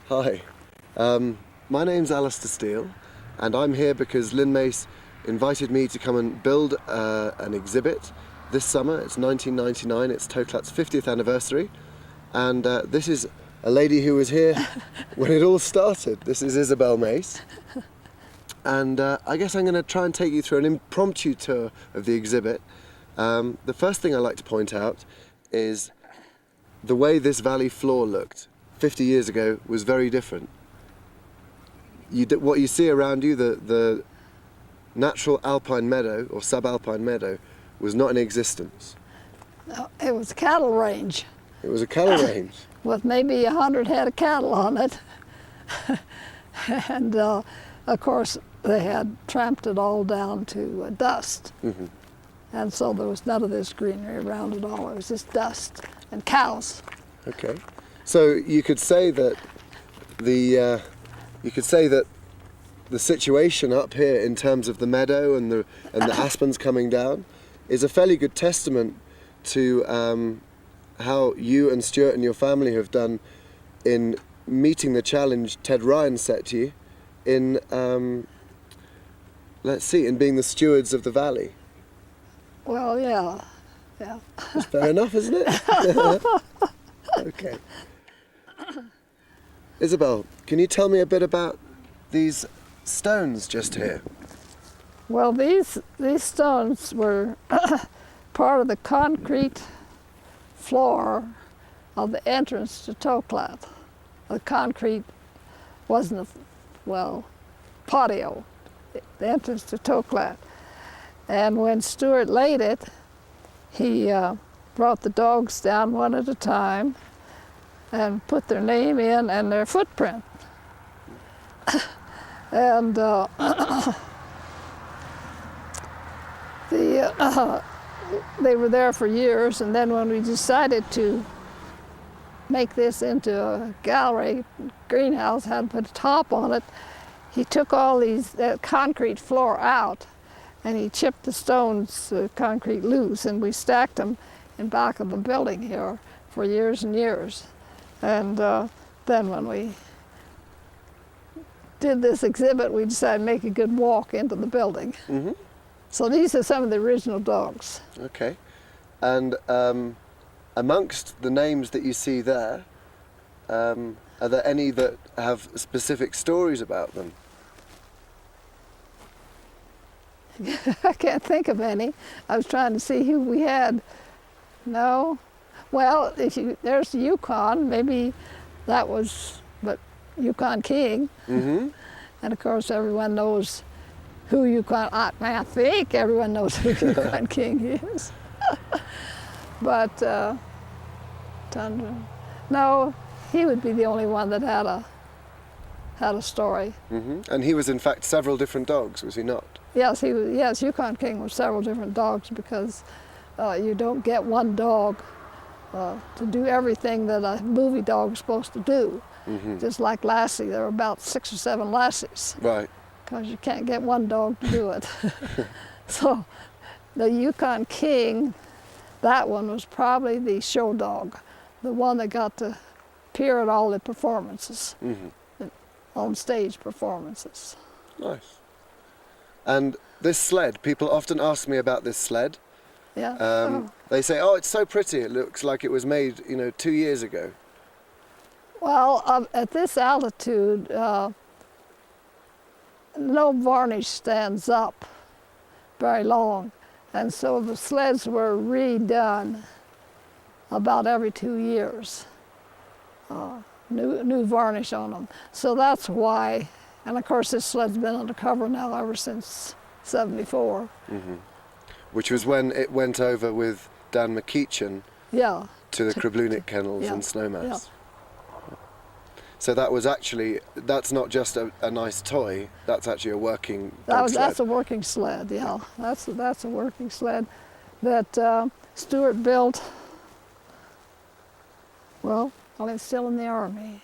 Hi, my name's Alaistair Steele, and I'm here because Mace invited me to come and build an exhibit this summer. It's 1999, it's Toklat's 50th anniversary, and this is a lady who was here when it all started. This is IsabelMace, and I guess I'm going to try and take you through an impromptu tour of the exhibit. The first thing I like to point out is the way this valley floor looked 50 years ago was very different. What you see around you, the natural alpine meadow or subalpine meadow, was not in existence. No, it was a cattle range. It was a cattle range. With maybe 100 head of cattle on it. And of course they had tramped it all down to dust. Mm-hmm. And so there was none of this greenery around at all. It was just dust and cows. Okay. So you could say that the situation up here in terms of the meadow and the aspens coming down is a fairly good testament to how you and Stuart and your family have done in meeting the challenge Ted Ryan set you in in being the stewards of the valley. Well, yeah. That's fair enough, isn't it? Okay. Isabel, can you tell me a bit about these stones just here? Well, these stones were part of the concrete floor of the entrance to Toklat. The concrete wasn't patio, the entrance to Toklat. And when Stuart laid it, he brought the dogs down one at a time and put their name in and their footprint. And they were there for years, and then when we decided to make this into a gallery, greenhouse, had to put a top on it, he took all that concrete floor out and he chipped the stones, concrete loose, and we stacked them in back of the building here for years and years. And then when we did this exhibit, we decided to make a good walk into the building. Mm-hmm. So these are some of the original dogs. Okay. And amongst the names that you see there, are there any that have specific stories about them? I can't think of any. I was trying to see who we had. No. Well, there's the Yukon, maybe that was, but Yukon King. Mm-hmm. And of course everyone knows who Yukon, I think everyone knows who Yukon King is. But Tundra, no, he would be the only one that had a story. Mm-hmm. And he was in fact several different dogs, was he not? Yes, he was. Yes, Yukon King was several different dogs because you don't get one dog to do everything that a movie dog is supposed to do. Mm-hmm. Just like Lassie, there were about 6 or 7 Lassies. Right. Because you can't get one dog to do it. So the Yukon King, that one was probably the show dog, the one that got to appear at all the performances, mm-hmm. on stage performances. Nice. And this sled, people often ask me about this sled. Yeah. They say, oh, it's so pretty, it looks like it was made, 2 years ago. Well, at this altitude, no varnish stands up very long, and so the sleds were redone about every 2 years. New varnish on them. So that's why, and of course this sled's been undercover now ever since '74. Mm-hmm. Which was when it went over with Dan McEachin to the Krabloonik kennels and Snowmass. Yeah. So that's not just a nice toy, that's actually a working sled. That's a working sled, yeah. That's a working sled that Stuart built, well, while he was still in the Army.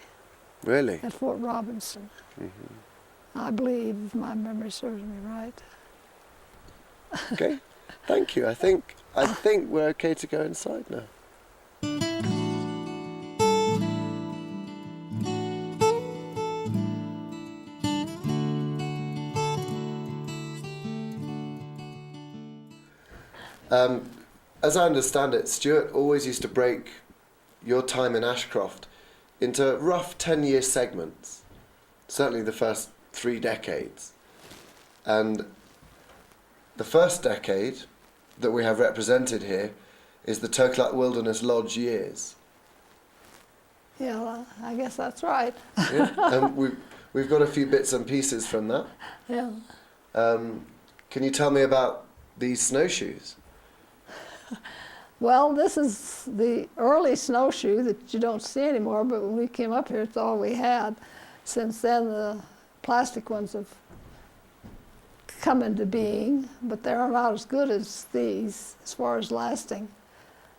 Really? At Fort Robinson. Mm-hmm. I believe, if my memory serves me right. Okay, thank you. I think we're okay to go inside now. As I understand it, Stuart always used to break your time in Ashcroft into rough 10-year segments, certainly the first 3 decades. And the first decade that we have represented here is the Toklat Wilderness Lodge years. Yeah, well, I guess that's right. Yeah, and we've got a few bits and pieces from that. Yeah. Can you tell me about these snowshoes? Well, this is the early snowshoe that you don't see anymore, but when we came up here, it's all we had. Since then, the plastic ones have come into being, but they're not as good as these as far as lasting.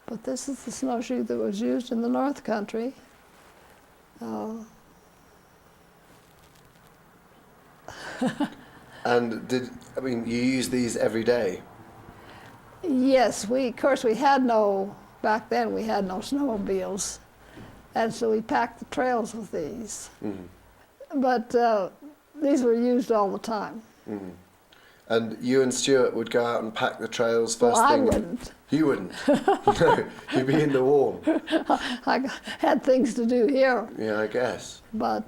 But this is the snowshoe that was used in the North Country. And you use these every day? Yes, of course we had back then we had no snowmobiles, and so we packed the trails with these. Mm-hmm. But these were used all the time. Mm-hmm. And you and Stuart would go out and pack the trails first thing? I wouldn't. You wouldn't? No, you'd be in the warm. I had things to do here. Yeah, I guess. But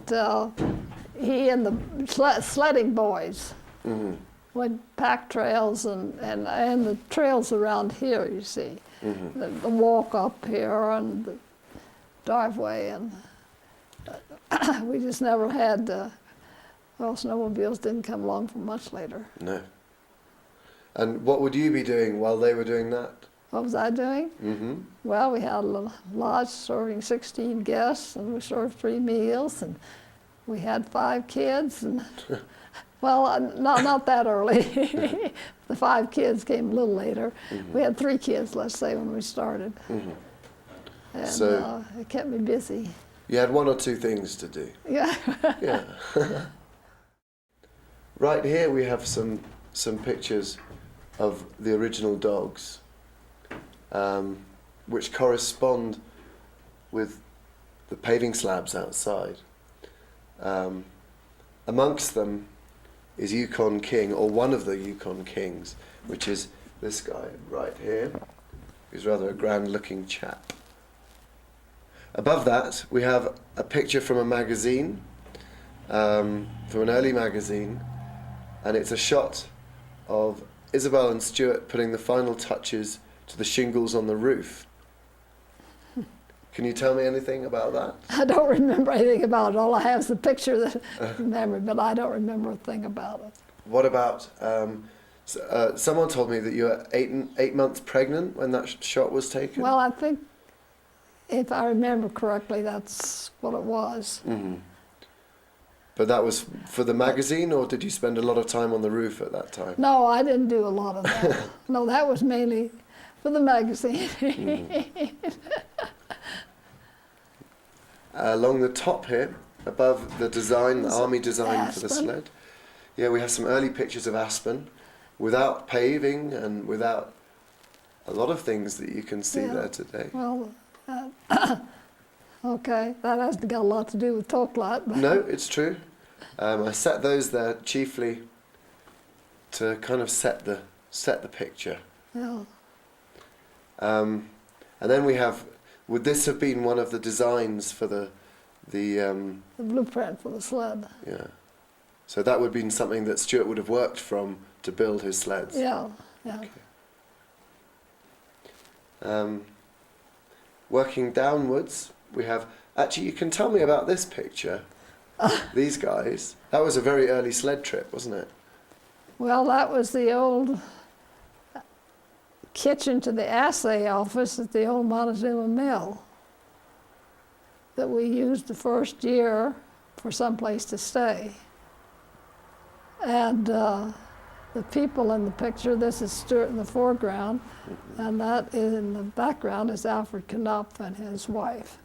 he and the sledding boys would pack trails and the trails around here, you see. Mm-hmm. The walk up here and the driveway, and we just never had, snowmobiles didn't come along for much later. No. And what would you be doing while they were doing that? What was I doing? Mm-hmm. Well, we had a lodge serving 16 guests, and we served 3 meals, and we had 5 kids, and well, not that early. The 5 kids came a little later. Mm-hmm. We had 3 kids, let's say, when we started. Mm-hmm. And so it kept me busy. You had 1 or 2 things to do. Yeah. Yeah. Right here we have some pictures of the original dogs, which correspond with the paving slabs outside. Amongst them is Yukon King, or one of the Yukon Kings, which is this guy right here, who's rather a grand-looking chap. Above that, we have a picture from a magazine, from an early magazine, and it's a shot of Isabel and Stuart putting the final touches to the shingles on the roof. Can you tell me anything about that? I don't remember anything about it. All I have is the picture that I remember, but I don't remember a thing about it. What about, someone told me that you were 8 months pregnant when that shot was taken? Well, I think, if I remember correctly, that's what it was. Mm-hmm. But that was for the magazine, or did you spend a lot of time on the roof at that time? No, I didn't do a lot of that. No, that was mainly for the magazine. Mm-hmm. Along the top here, above the design, the army design Aspen. For the sled, yeah, we have some early pictures of Aspen, without paving and without a lot of things that you can see there today. Well, okay, that hasn't got a lot to do with Toklat. But no, it's true. I set those there chiefly to kind of set the picture. Yeah. And then we have. Would this have been one of the designs for the blueprint for the sled? Yeah. So that would have been something that Stuart would have worked from to build his sleds. Yeah. Yeah. Okay. Working downwards, we have. Actually, you can tell me about this picture. These guys. That was a very early sled trip, wasn't it? Well, that was the old kitchen to the assay office at the old Montezuma Mill that we used the first year for some place to stay. And the people in the picture, this is Stuart in the foreground, and that in the background is Alfred Knopf and his wife,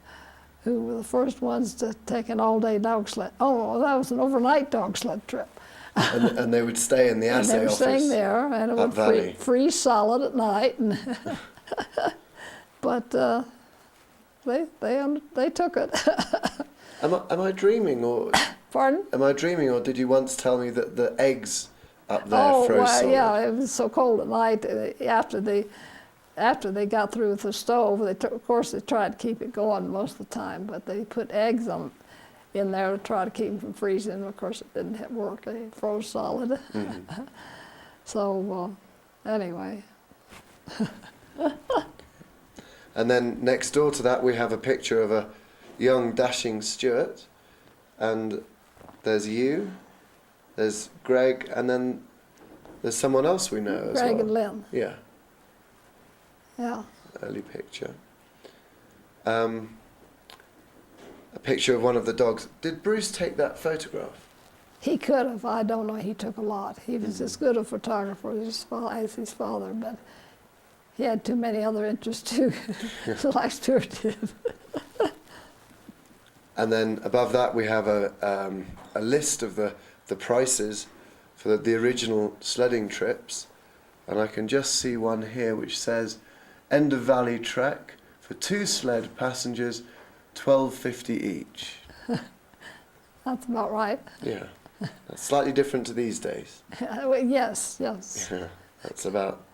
who were the first ones to take an all-day dog sled. Oh, that was an overnight dog sled trip. And they would stay in the assay office. And they were staying there, and it would freeze solid at night. And but they took it. Am I dreaming, or? Pardon? Am I dreaming, or did you once tell me that the eggs up there Oh, froze well, solid. yeah, it was so cold at night. After they got through with the stove, of course they tried to keep it going most of the time, but they put eggs in there to try to keep them from freezing. Of course, it didn't work. They froze solid. Mm-hmm. So anyway. And then next door to that we have a picture of a young dashing Stuart, and there's you, there's Greg, and then there's someone else we know as well. Greg and Lynn. Yeah, Yeah. early picture. A picture of one of the dogs. Did Bruce take that photograph? He could have. I don't know. He took a lot. He was as good a photographer as his father, but he had too many other interests too, like Stuart did. And then above that we have a list of the prices for the original sledding trips, and I can just see one here which says End of Valley Trek for 2 sled passengers, $12.50 each. That's about right. Yeah, that's slightly different to these days. Well, yes, yes. Yeah, that's about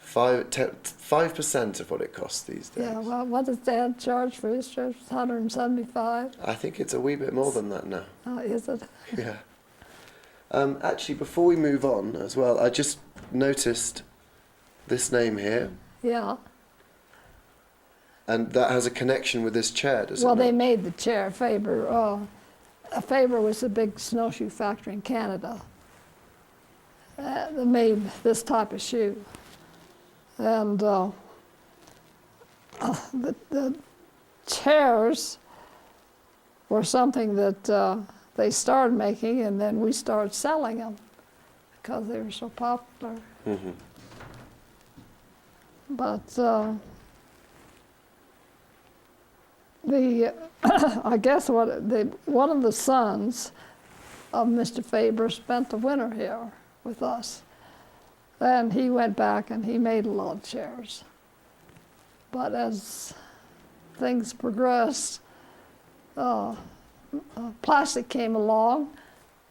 5% of what it costs these days. Yeah, well, what does Dad charge for his trip? $175? I think it's a wee bit more than that now. Is it? Yeah. Actually, before we move on as well, I just noticed this name here, Yeah. and that has a connection with this chair, does Well, it they not? made the chair. Faber. Faber was a big snowshoe factory in Canada. They made this type of shoe. And the chairs were something that they started making, and then we started selling them because they were so popular. Mm-hmm. But I guess one of the sons of Mr. Faber spent the winter here with us. And he went back and he made a lot of chairs. But as things progressed, plastic came along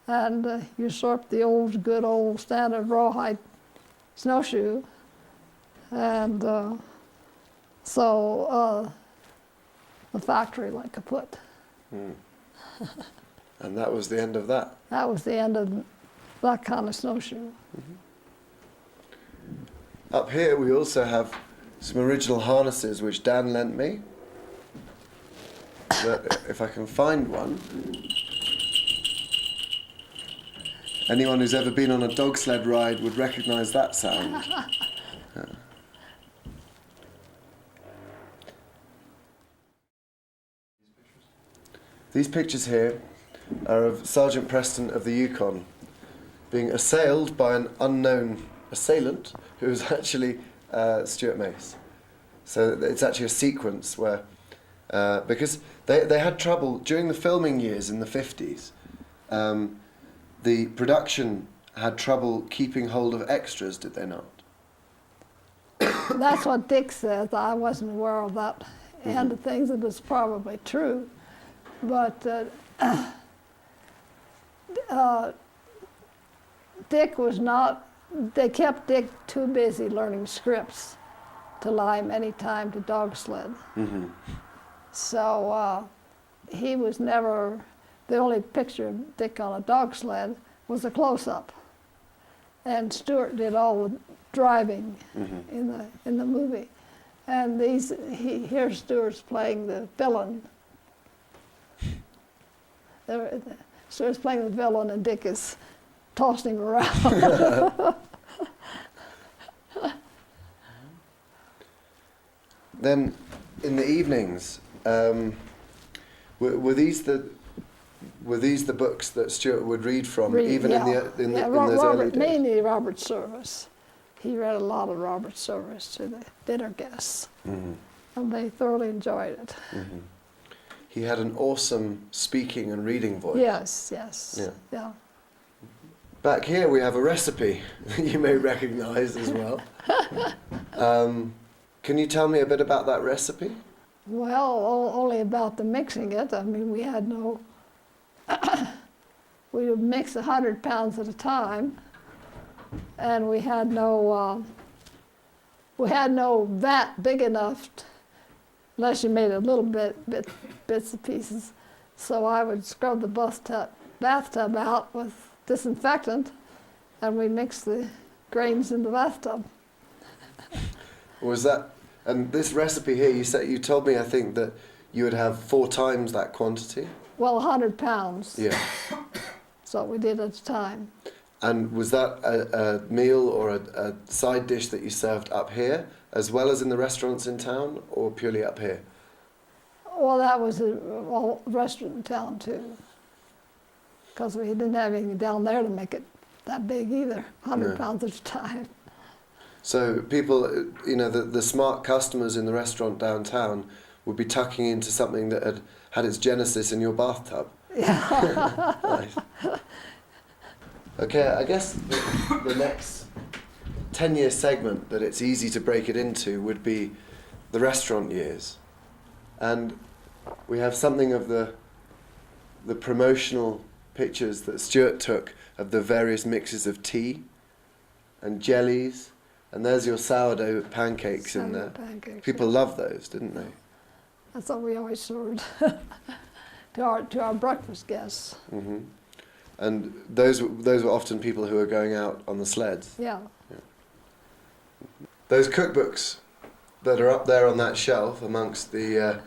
and usurped the good old standard rawhide snowshoe. And so the factory went kaput. Mm. And that was the end of that. That was the end of that kind of snowshoe. Mm-hmm. Up here we also have some original harnesses which Dan lent me. But if I can find one. Anyone who's ever been on a dog sled ride would recognise that sound. Yeah. These pictures here are of Sergeant Preston of the Yukon being assailed by an unknown assailant who was actually Stuart Mace. So it's actually a sequence where, because they had trouble during the filming years in the 50s, the production had trouble keeping hold of extras, did they not? That's what Dick says. I wasn't aware of that end of things. It was probably true. But Dick was not, they kept Dick too busy learning scripts to allow him any time to dog sled. Mm-hmm. So he was never, the only picture of Dick on a dog sled was a close-up. And Stuart did all the driving in the movie. And here's Stuart's playing the villain. Stuart's playing the villain and Dick is tossing him around. Then, in the evenings, were these the books that Stuart would read from, even in those early days? Mainly Robert Service. He read a lot of Robert Service to the dinner guests, and they thoroughly enjoyed it. Mm-hmm. He had an awesome speaking and reading voice. Yes. Yeah. Back here we have a recipe that you may recognise as well. Can you tell me a bit about that recipe? Well, only about the mixing it. I mean, we had no, we would mix 100 pounds at a time, and we had no vat big enough, unless you made a little bits and pieces. So I would scrub the bathtub out with disinfectant, and we mixed the grains in the bathtub. Was that, and this recipe here, you told me, I think, that you would have 4 times that quantity? Well, 100 pounds. Yeah. That's what we did at the time. And was that a meal or a side dish that you served up here, as well as in the restaurants in town, or purely up here? Well, that was a restaurant in town too, because we didn't have anything down there to make it that big either, 100 pounds at a time. So people, the smart customers in the restaurant downtown would be tucking into something that had its genesis in your bathtub. Yeah. Nice. Okay, I guess the next 10-year segment that it's easy to break it into would be the restaurant years. And we have something of the promotional pictures that Stuart took of the various mixes of tea and jellies, and there's your sourdough pancakes in there. Pancakes, People loved those, didn't they? That's what we always served to our breakfast guests. Hmm. And those were often people who were going out on the sleds. Yeah. Those cookbooks that are up there on that shelf amongst the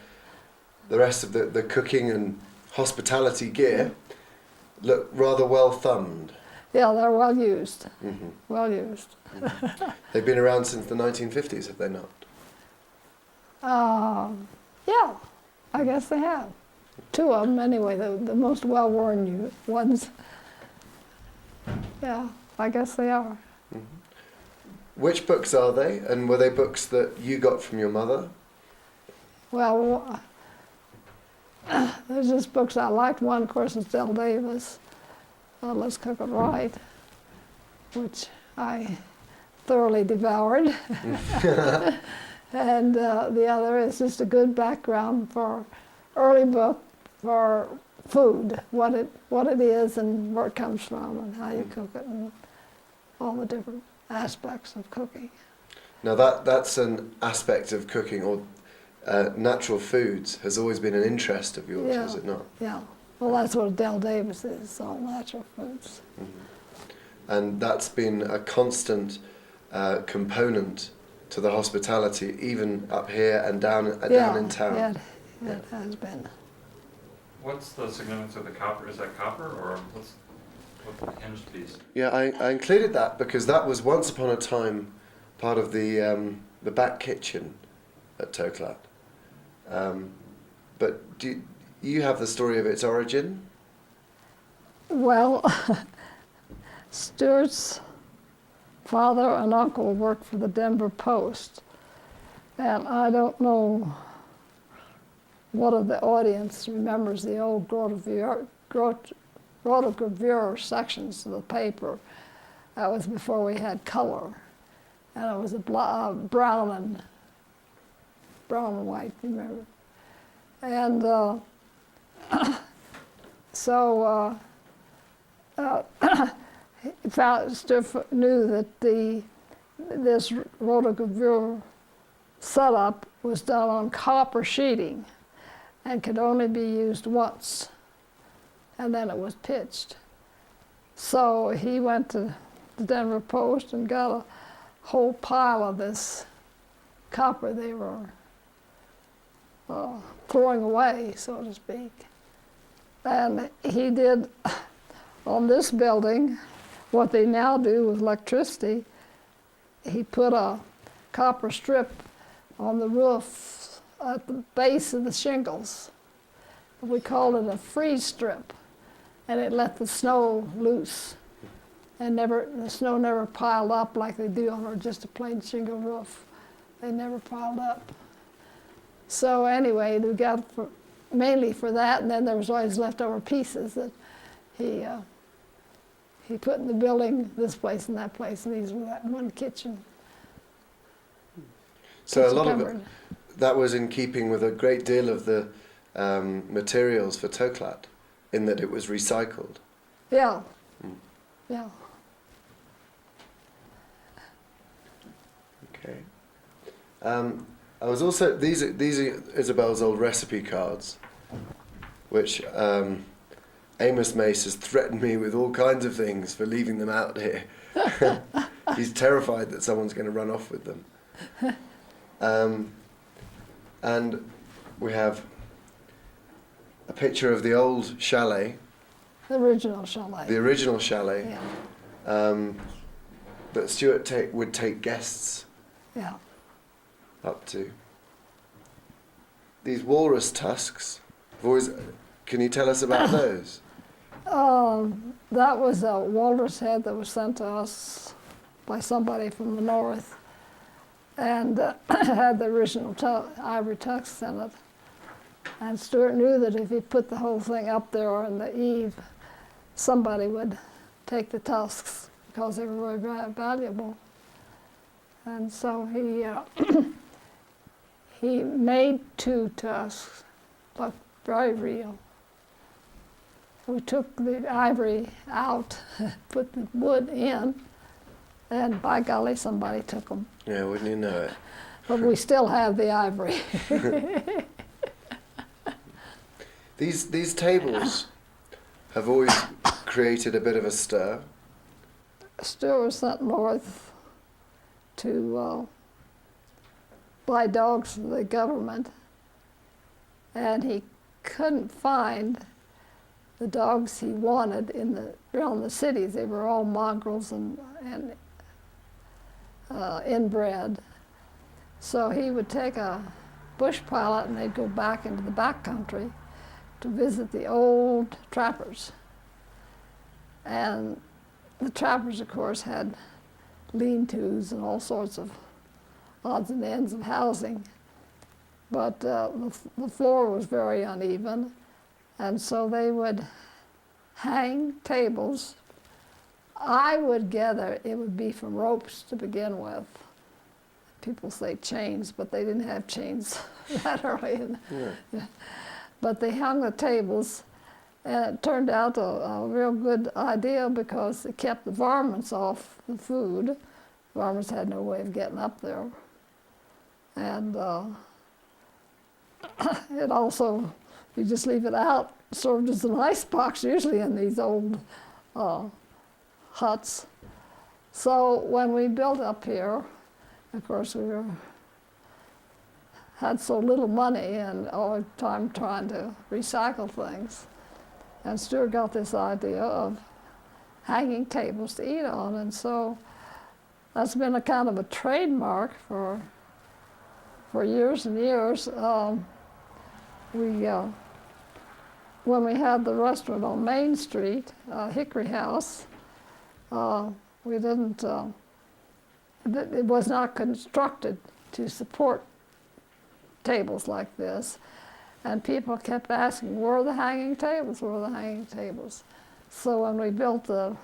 rest of the cooking and hospitality gear look rather well thumbed. Yeah, they're well used. Mm-hmm. Well used. Mm-hmm. They've been around since the 1950s, have they not? Yeah, I guess they have. 2 of them anyway, the most well-worn ones. Yeah, I guess they are. Mm-hmm. Which books are they, and were they books that you got from your mother? Well, there's just books I liked. One, of course, is Del Davis, Let's Cook It Right, which I thoroughly devoured. And the other is just a good background for early book for food, what it is and where it comes from and how you cook it and all the different aspects of cooking. Now that's an aspect of cooking, or natural foods has always been an interest of yours, is it not? Yeah. Well, that's what Del Davis is, all natural foods. Mm-hmm. And that's been a constant component to the hospitality, even up here and down in town. Yeah, it has been. What's the significance of the copper? Is that copper, or what's the hinged piece? Yeah, I included that because that was once upon a time part of the back kitchen at Toklat. But do you have the story of its origin? Well, Stuart's father and uncle worked for the Denver Post, and I don't know what of the audience remembers the old rotogravure sections of the paper. That was before we had color, and it was a brown and white, remember? And Stuart knew that this rotogravure setup was done on copper sheeting and could only be used once, and then it was pitched. So he went to the Denver Post and got a whole pile of this copper they were throwing away, so to speak. And he did on this building what they now do with electricity. He put a copper strip on the roof at the base of the shingles. We called it a freeze strip, and it let the snow loose, and the snow never piled up like they do on just a plain shingle roof. They never piled up. So anyway, we got mainly for that, and then there was always leftover pieces that he put in the building, this place and that place, and these were that one kitchen. So a lot of it, that was in keeping with a great deal of the materials for Toklat, in that it was recycled. Yeah, yeah. Okay. I was also these are Isabel's old recipe cards, which Amos Mace has threatened me with all kinds of things for leaving them out here. He's terrified that someone's going to run off with them. And we have a picture of the old chalet. The original chalet. The original chalet. Yeah. That Stuart would take guests Yeah. up to. These walrus tusks. Can you tell us about those? That was a walrus head that was sent to us by somebody from the north, and had the original ivory tusks in it. And Stuart knew that if he put the whole thing up there on the eave, somebody would take the tusks because they were very valuable. And so he made 2 tusks, looked very real. We took the ivory out, put the wood in, and by golly, somebody took them. Yeah, wouldn't you know it? But we still have the ivory. These tables have always created a bit of a stir. Stuart was sent north to buy dogs for the government, and he couldn't find the dogs he wanted around the cities. They were all mongrels and inbred. So he would take a bush pilot and they'd go back into the back country to visit the old trappers. And the trappers, of course, had lean-tos and all sorts of odds and ends of housing. But the floor was very uneven, and so they would hang tables. I would gather it would be from ropes to begin with. People say chains, but they didn't have chains that early. Yeah. But they hung the tables, and it turned out a real good idea because it kept the varmints off the food. Varmints had no way of getting up there. And it also, you just leave it out, served as an ice box usually in these old huts. So when we built up here, of course we had so little money and all the time trying to recycle things. And Stuart got this idea of hanging tables to eat on, and so that's been a kind of a trademark for years and years. When we had the restaurant on Main Street, Hickory House, we didn't, it was not constructed to support tables like this. And people kept asking, where are the hanging tables? Where are the hanging tables? So when we built the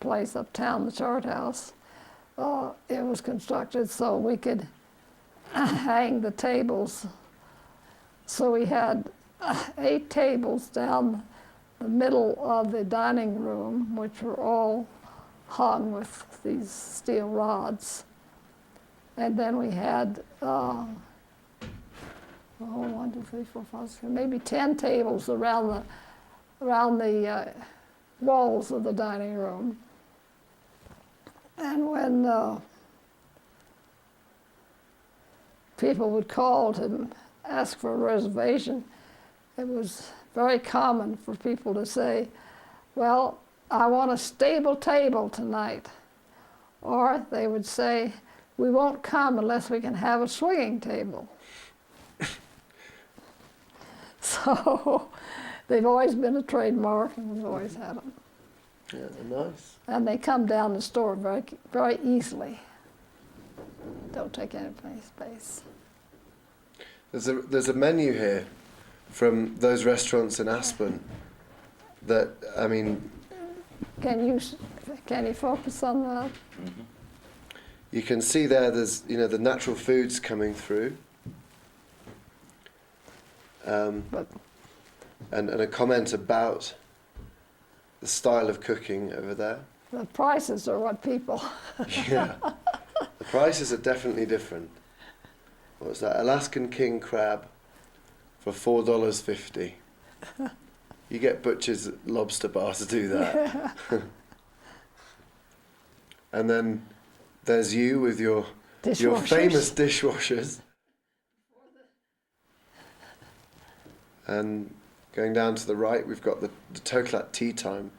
place uptown, the Chart House, it was constructed so we could hang the tables. So we had 8 tables down the middle of the dining room, which were all hung with these steel rods. And then we had, 1, 2, 3, 4, 5, 6, maybe 10 tables around the walls of the dining room. And when people would call to ask for a reservation, it was very common for people to say, well, I want a stable table tonight. Or they would say, we won't come unless we can have a swinging table. So they've always been a trademark, and we've always had them. Yeah, they're nice. And they come down the store very, very easily. Don't take any space. There's a menu here from those restaurants in Aspen that, I mean... Can you focus on that? Mm-hmm. You can see there's, the natural foods coming through. But and a comment about the style of cooking over there. the prices are what people... Yeah. The prices are definitely different. What was that? Alaskan king crab for $4.50. You get Butcher's Lobster Bar to do that. Yeah. And then there's you with your famous dishwashers. And going down to the right, we've got the Toklat tea time.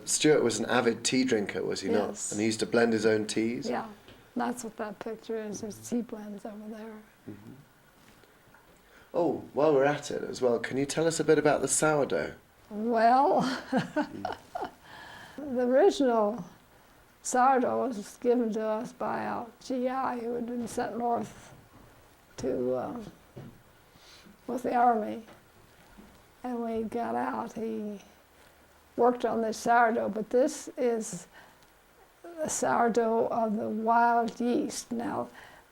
Stuart was an avid tea drinker, was he not? Yes. And he used to blend his own teas. Yeah, that's what that picture is. There's tea blends over there. Mm-hmm. Oh, while we're at it as well, can you tell us a bit about the sourdough? Well, the original sourdough was given to us by a GI who had been sent north to with the army. And when he got out, he worked on this sourdough, but this is the sourdough of the wild yeast. Now,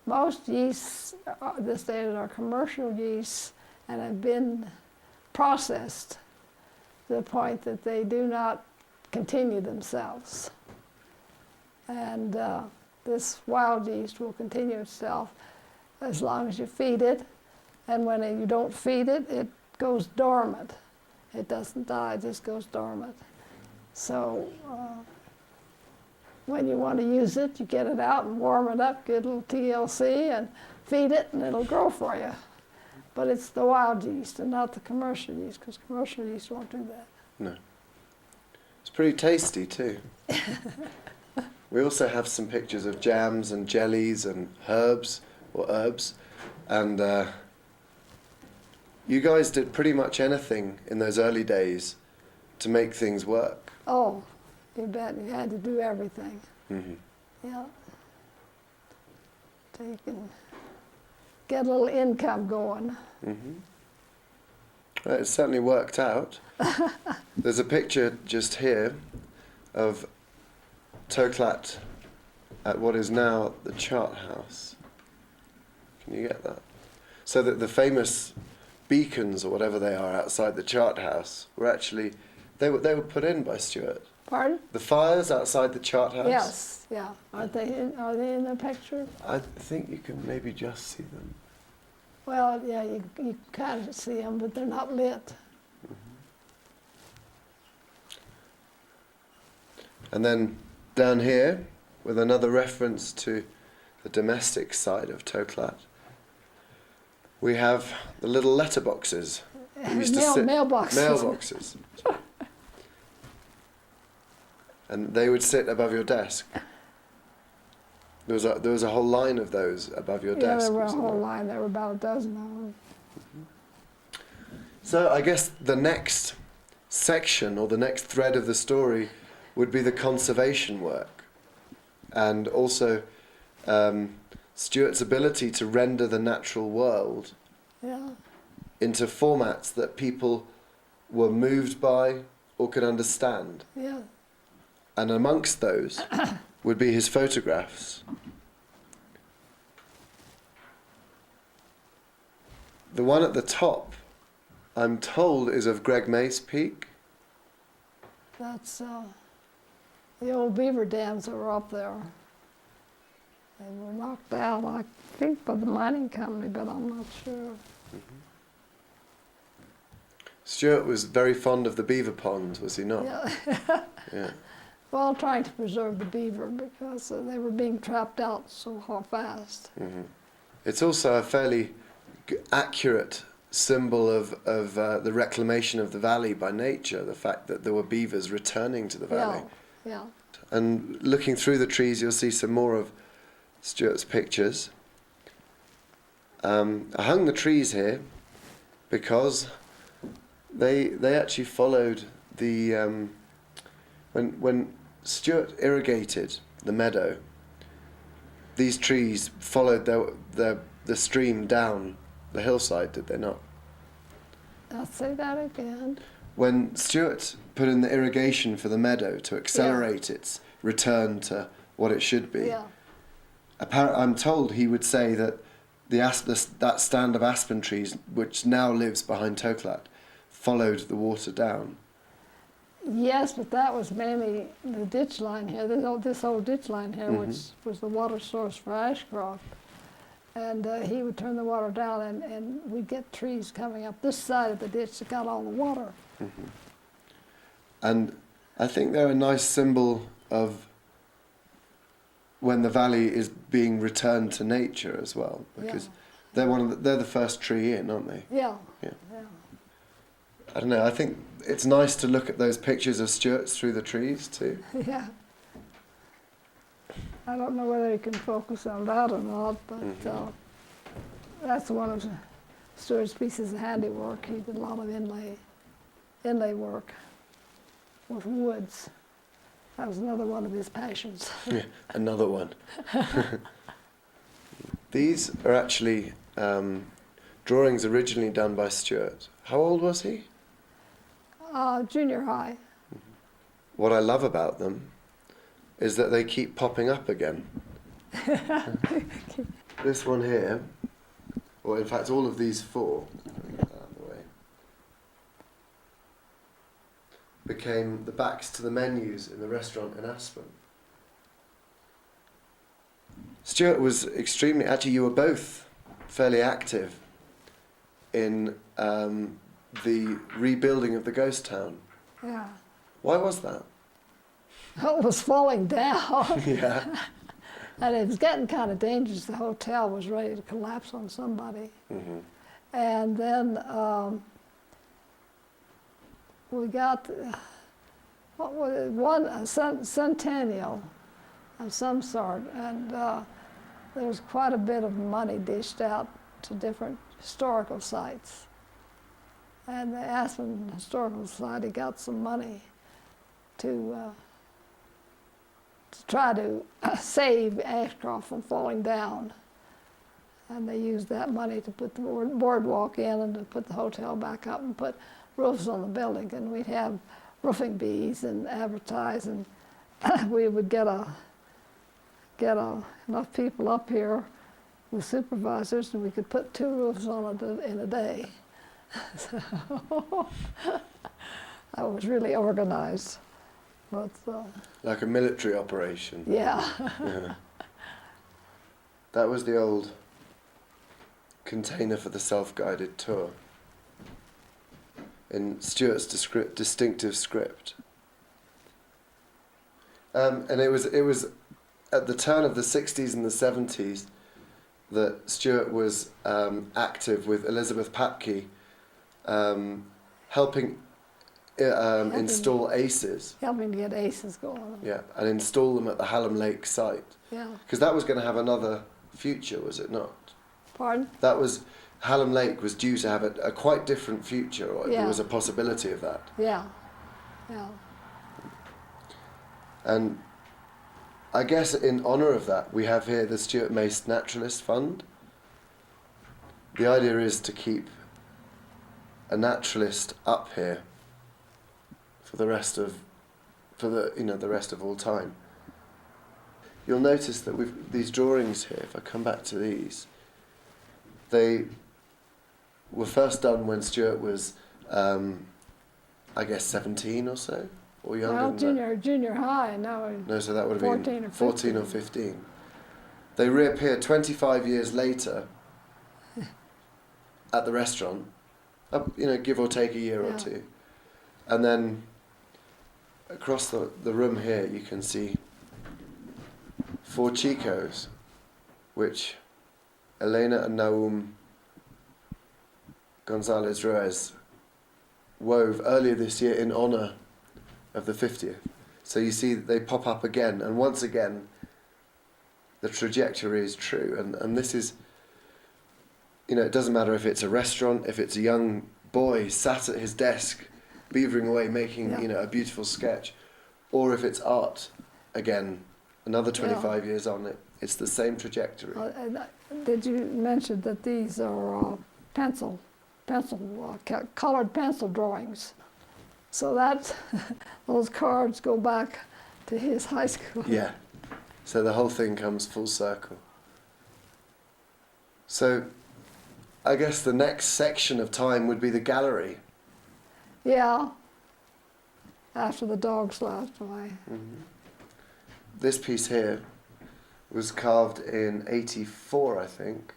most yeasts these days are commercial yeasts and have been processed to the point that they do not continue themselves. And this wild yeast will continue itself as long as you feed it, and when you don't feed it, it goes dormant. It doesn't die, it just goes dormant. So when you want to use it, you get it out and warm it up, get a little TLC and feed it, and it'll grow for you. But it's the wild yeast and not the commercial yeast, because commercial yeast won't do that. No. It's pretty tasty too. We also have some pictures of jams and jellies and herbs, and you guys did pretty much anything in those early days to make things work. Oh, you bet. You had to do everything. Mm-hmm. Yeah. So you can get a little income going. Mm-hmm. Well, it certainly worked out. There's a picture just here of Toklat at what is now the Chart House. Can you get that? So that the famous beacons or whatever they are outside the Chart House were actually, they were put in by Stuart. Pardon? The fires outside the Chart House? Yes, yeah. Are they in the picture? I think you can maybe just see them. Well, yeah, you kind of see them, but they're not lit. And then down here, with another reference to the domestic side of Toklat, we have the little letterboxes. Mailboxes. Mailboxes. And they would sit above your desk. There was a whole line of those above your desk. Yeah, there were a wasn't whole there? line. There were about a dozen of them. So I guess the next section or the next thread of the story would be the conservation work, and also Stuart's ability to render the natural world Yeah. into formats that people were moved by or could understand. Yeah. And amongst those would be his photographs. The one at the top, I'm told, is of Greg Mace Peak. That's the old beaver dams that were up there. They were knocked down, I think, by the mining company, but I'm not sure. Stuart was very fond of the beaver ponds, was he not? Yeah. Yeah. Well, trying to preserve the beaver because they were being trapped out so fast. Mm-hmm. It's also a fairly accurate symbol of the reclamation of the valley by nature, the fact that there were beavers returning to the valley. Yeah. And looking through the trees, you'll see some more of Stuart's pictures. I hung the trees here because they actually followed the when Stuart irrigated the meadow. These trees followed the stream down the hillside, did they not? I'll say that again. When Stuart put in the irrigation for the meadow to accelerate its return to what it should be, Yeah. I'm told he would say that that stand of aspen trees, which now lives behind Toklat, followed the water down. Yes, but that was mainly the ditch line here, this old ditch line here, which was the water source for Ashcroft. And he would turn the water down, and we'd get trees coming up this side of the ditch that got all the water. And I think they're a nice symbol of when the valley is being returned to nature as well, because they're the first tree in, aren't they? Yeah. Yeah. I don't know, I think it's nice to look at those pictures of Stuart's through the trees too. Yeah. I don't know whether you can focus on that or not, but that's one of Stuart's pieces of handiwork. He did a lot of inlay work with woods. That was another one of his passions. Yeah, another one. These are actually drawings originally done by Stuart. How old was he? Junior high. What I love about them is that they keep popping up again. This one here, or in fact all of these four, let me get that out of the way, became the backs to the menus in the restaurant in Aspen. Stuart was extremely, actually you were both fairly active in the rebuilding of the ghost town. Yeah. Why was that? It was falling down. Yeah. And it was getting kind of dangerous. The hotel was ready to collapse on somebody. And then we got, what was it, a centennial of some sort. And there was quite a bit of money dished out to different historical sites. And the Aspen Historical Society got some money to try to save Ashcroft from falling down. And they used that money to put the boardwalk in and to put the hotel back up and put roofs on the building. And we'd have roofing bees and advertise, and we would get enough people up here with supervisors, and we could put 2 roofs on it in a day. So I was really organized. But, Like a military operation. yeah. Yeah. That was the old container for the self-guided tour in Stuart's distinctive script. And it was at the turn of the 60s and the 70s that Stuart was active with Elizabeth Papke, helping install ACEs. Helping to get ACEs going. Yeah, and install them at the Hallam Lake site. Yeah. Because that was going to have another future, was it not? Pardon? That was, Hallam Lake was due to have a quite different future, or Yeah. there was a possibility of that. Yeah. Yeah. And I guess in honour of that, we have here the Stuart Mace Naturalist Fund. The idea is to keep a naturalist up here for the rest of all time. You'll notice that we've these drawings here. If I come back to these, they were first done when Stuart was, I guess, 17 or so, or younger. Well, than that. junior high, no. No, so that would have 14 been or 14 or 15. They reappear 25 years later at the restaurant, give or take a year or Yeah. two. And then across the room here you can see 4 Chicos, which Elena and Naum Gonzalez Ruiz wove earlier this year in honour of the 50th. So you see they pop up again, and once again the trajectory is true, and this is, it doesn't matter if it's a restaurant, if it's a young boy sat at his desk beavering away making a beautiful sketch, or if it's art again another 25 years on, it's the same trajectory. Did you mention that these are colored pencil drawings? So that those cards go back to his high school. Yeah, so the whole thing comes full circle. So I guess the next section of time would be the gallery. Yeah. after the dogs left away. This piece here was carved in 84, I think.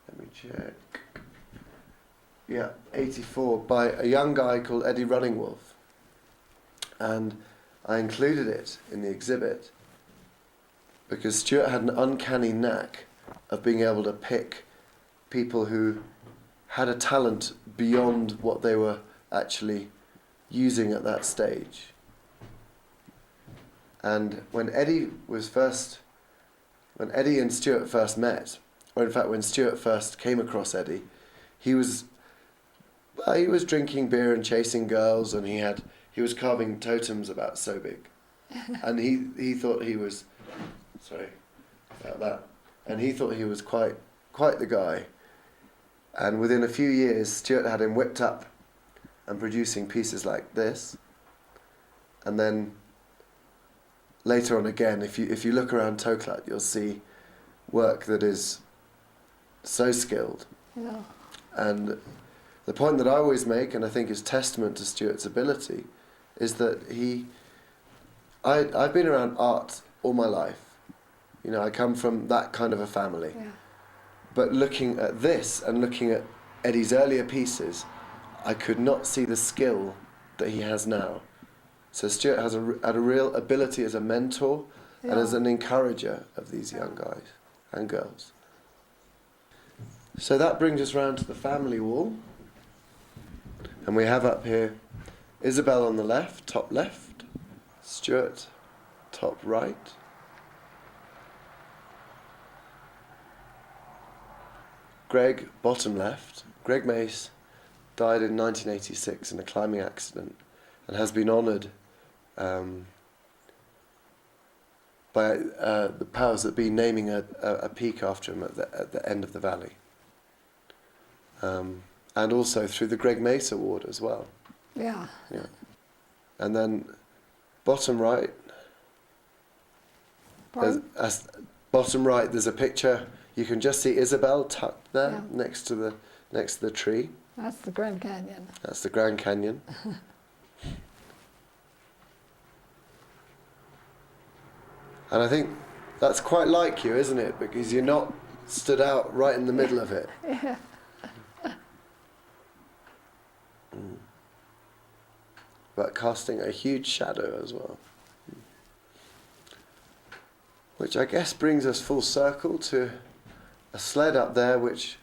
Let me check. Yeah, 84, by a young guy called Eddie Runningwolf. And I included it in the exhibit because Stuart had an uncanny knack of being able to pick people who had a talent beyond what they were actually using at that stage. And when Eddie and Stuart first met, or in fact when Stuart first came across Eddie, he was drinking beer and chasing girls, and he was carving totems about so big. And he thought he was, sorry about that, and he thought he was quite the guy. And within a few years, Stuart had him whipped up and producing pieces like this. And then later on again, if you look around Toklat, you'll see work that is so skilled. Yeah. And the point that I always make, and I think is testament to Stuart's ability, is that I've been around art all my life. You know, I come from that kind of a family. Yeah. But looking at this and looking at Eddie's earlier pieces, I could not see the skill that he has now. So Stuart had a real ability as a mentor and as an encourager of these young guys and girls. So that brings us round to the family wall. And we have up here Isabel on the left, top left, Stuart, top right. Greg, bottom left. Greg Mace died in 1986 in a climbing accident and has been honoured by the powers that be, naming a peak after him at the end of the valley. And also through the Greg Mace Award as well. Yeah. Yeah. And then bottom right, bottom right, there's a picture. You can just see Isabel tucked there next to the tree. That's the Grand Canyon. That's the Grand Canyon. And I think that's quite like you, isn't it? Because you're not stood out right in the middle of it. Yeah. But casting a huge shadow as well. Which I guess brings us full circle to a sled up there, which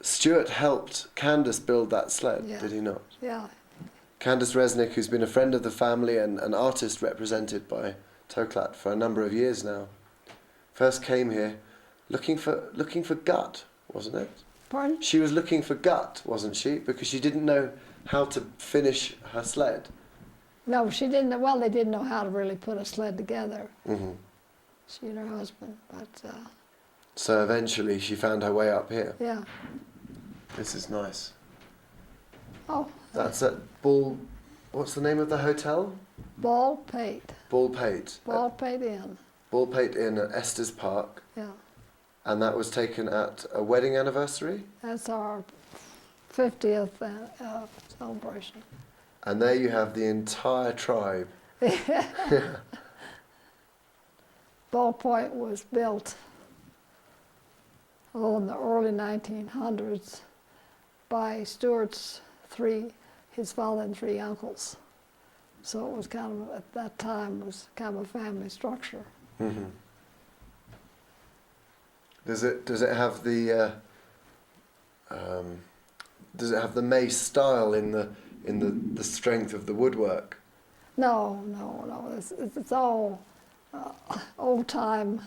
Stuart helped Candace build that sled, did he not? Yeah. Candace Resnick, who's been a friend of the family and an artist represented by Toklat for a number of years now, first came here looking for gut, wasn't it? Pardon? She was looking for gut, wasn't she? Because she didn't know how to finish her sled. No, she didn't. Well, they didn't know how to really put a sled together. Mm-hmm. She and her husband, but so eventually she found her way up here. yeah. This is nice. Oh. That's at Ball. What's the name of the hotel? Baldpate. Baldpate. Baldpate Inn. Baldpate Inn at Estes Park. Yeah. And that was taken at a wedding anniversary. That's our 50th celebration. And there you have the entire tribe. Ballpoint was built in the early 1900s by Stuart's his father and three uncles. So it was kind of, at that time, was kind of a family structure. Mm-hmm. Does it have the Mace style in the strength of the woodwork? No. It's all old time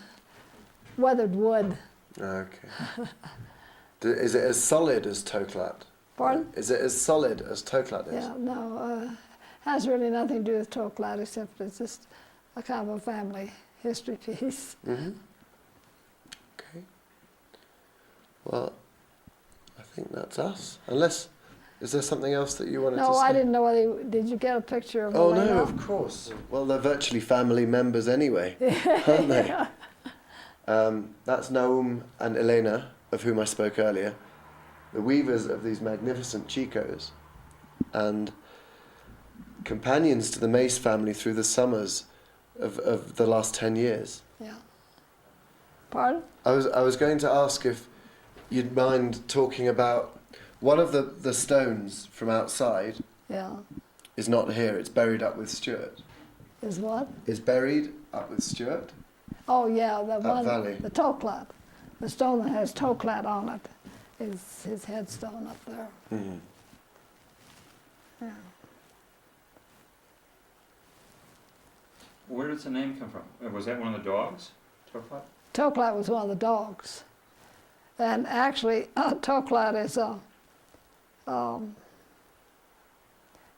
weathered wood. Okay. Is it as solid as Toklat? Pardon? Is it as solid as Toklat is? Yeah, no. Has really nothing to do with Toklat, except it's just a kind of a family history piece. Mm-hmm. Okay. Well, I think that's us. Unless, is there something else that you wanted to say? No, I didn't know whether did you get a picture of Oh Elena? no, of course. Well, they're virtually family members anyway, aren't they? Yeah. That's Naum and Elena, of whom I spoke earlier, the weavers of these magnificent chicos. And companions to the Mace family through the summers of the last 10 years. Yeah. Pardon? I was going to ask if you'd mind talking about one of the stones from outside Yeah. is not here, it's buried up with Stuart. Is what? Is buried up with Stuart? Oh, yeah, the one, valley. the Toklat. The stone that has Toklat on it is his headstone up there. Mm. Yeah. Where does the name come from? Was that one of the dogs? Toklat? Toklat was one of the dogs. And actually, Toklat is a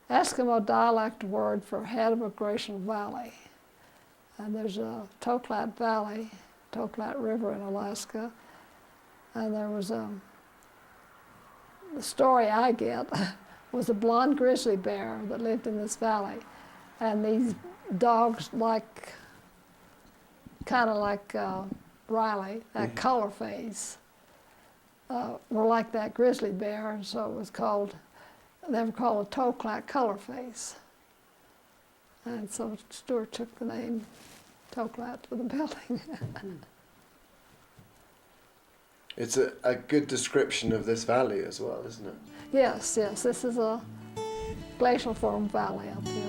Eskimo dialect word for head of a glacial valley. And there's a Toklat Valley, Toklat River in Alaska. And there was the story I get was a blonde grizzly bear that lived in this valley. And these dogs, kind of like Riley, that color phase, were like that grizzly bear, and so it was called, they were called a Toklat color face. And so Stuart took the name Toklat for the building. It's a good description of this valley as well, isn't it? Yes, yes, this is a glacial form valley up here.